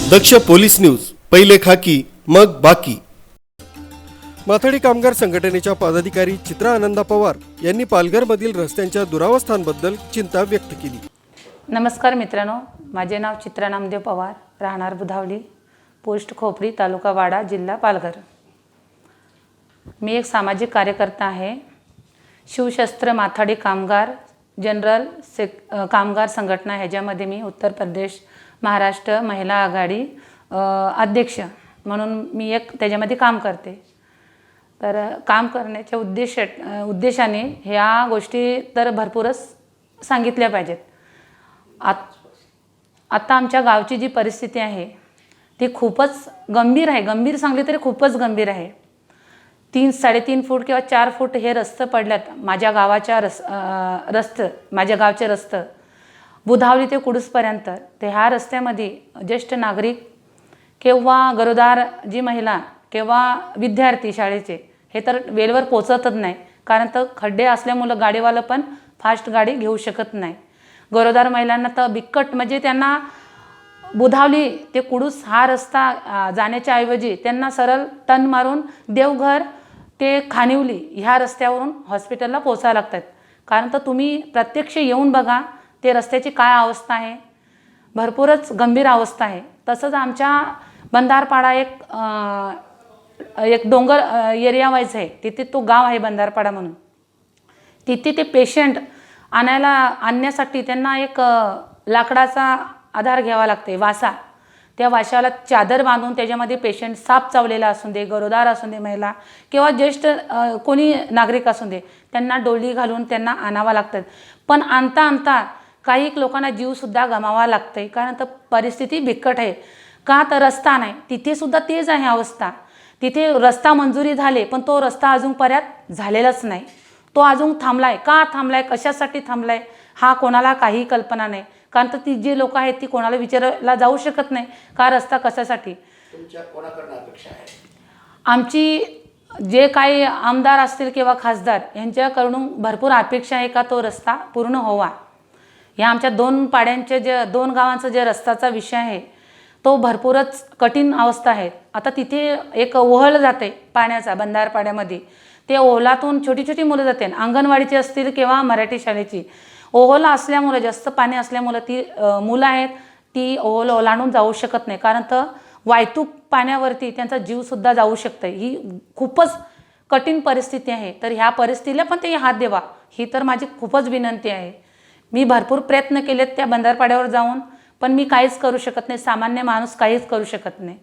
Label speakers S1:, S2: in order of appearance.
S1: दक्ष police news, पहिले खाकी मग बाकी। माथाडी कामगार संघटनेच्या पदाधिकारी चित्रा आनंदा पवार यांनी पालघरमधील रस्त्यांच्या दुरावस्थांबद्दल चिंता व्यक्त केली।
S2: नमस्कार मित्रांनो, माझे नाव चित्रा नामदेव पवार, राहणार बुधावली, पोस्ट खोपरी, तालुका वाडा, जिल्हा पालघर। मी एक सामाजिक कार्यकर्ता आहे। शिवशस्त्र माथाडी कामगार जनरल कामगार संघटना ह्याच्यामध्ये मी उत्तर प्रदेश महाराष्ट्र महिला आघाडी अध्यक्ष म्हणून मी एक त्याच्यामध्ये काम करते। तर काम करण्याच्या उद्देशाने ह्या गोष्टी तर भरपूरच सांगितल्या पाहिजेत। आता आमच्या गावची जी परिस्थिती आहे ती खूपच गंभीर आहे। गंभीर सांगली तरी खूपच गंभीर आहे। 3-3.5 फूट किंवा 4 फूट हे रस्ते पडल्यात। माझ्या गावाच्या माझ्या गावचे रस्ते बुधावली ते कुडूसपर्यंत, ते ह्या रस्त्यामध्ये ज्येष्ठ नागरिक किंवा गरोदर जी महिला किंवा विद्यार्थी शाळेचे हे तर वेळेवर पोहोचतच नाही, कारण तर खड्डे असल्यामुळे गाडीवाला पण फास्ट गाडी घेऊ शकत नाही। गरोदर महिलांना तर बिकट म्हणजे त्यांना बुधावली ते कुडूस हा रस्ता जाण्याच्या ऐवजी त्यांना सरळ टर्न मारून देवघर ते खानिवली ह्या रस्त्यावरून हॉस्पिटलला पोहोचायला लागतात। कारण तर तुम्ही प्रत्यक्ष येऊन बघा ते रस्त्याची काय अवस्था आहे, भरपूरच गंभीर अवस्था आहे। तसंच आमच्या बंधारपाडा एक डोंगर एरिया वाईज आहे, तिथे तो गाव आहे बंधारपाडा म्हणून। तिथे ते पेशंट आणण्यासाठी त्यांना एक लाकडाचा आधार घ्यावा लागते, वासा। त्या वाशाला चादर बांधून त्याच्यामध्ये पेशंट साप चावलेला असून दे, गरोदर असून दे महिला किंवा ज्येष्ठ कोणी नागरिक असून दे, त्यांना डोली घालून त्यांना आणावं लागतं। पण आणता काही लोकांना जीवसुद्धा गमावा लागते, कारण तर परिस्थिती बिकट आहे। का तर रस्ता नाही, तिथे सुद्धा तेच आहे अवस्था। तिथे रस्ता मंजुरी झाले पण तो रस्ता अजूनपर्यंत झालेलाच नाही, तो अजून थांबलाय। का थांबलाय, कशासाठी थांबलाय हा कोणाला काही कल्पना नाही। कारण तर ती जे लोक आहेत ती कोणाला विचारायला जाऊ शकत नाही का रस्ता कशासाठी।
S3: तुमच्या कोणाकडून अपेक्षा आहे?
S2: आमची जे काही आमदार असतील किंवा खासदार यांच्याकडून भरपूर अपेक्षा आहे का तो रस्ता पूर्ण व्हावा। ह्या आमच्या 2 पाड्यांचे जे 2 गावांचा जे रस्त्याचा विषय आहे तो भरपूरच कठीण अवस्था आहे। आता तिथे एक ओहळ जाते पाण्याचा बंधारपाड्यामध्ये, ते ओहलातून छोटी मुलं जाते, अंगणवाडीची असतील किंवा मराठी शाळेची। ओहला असल्यामुळे जास्त पाणी असल्यामुळे ती मुलं आहेत ती ओहल ओलांडून जाऊ शकत नाही, कारण तर वाहतूक पाण्यावरती त्यांचा जीवसुद्धा जाऊ शकते। ही खूपच कठीण परिस्थिती आहे। तर ह्या परिस्थितीला पण ते हात द्यावा ही तर माझी खूपच विनंती आहे। मी भरपूर प्रयत्न केलेत त्या बंधारपाड्यावर जाऊन, पण मी काहीच करू शकत नाही, सामान्य माणूस काहीच करू शकत नाही।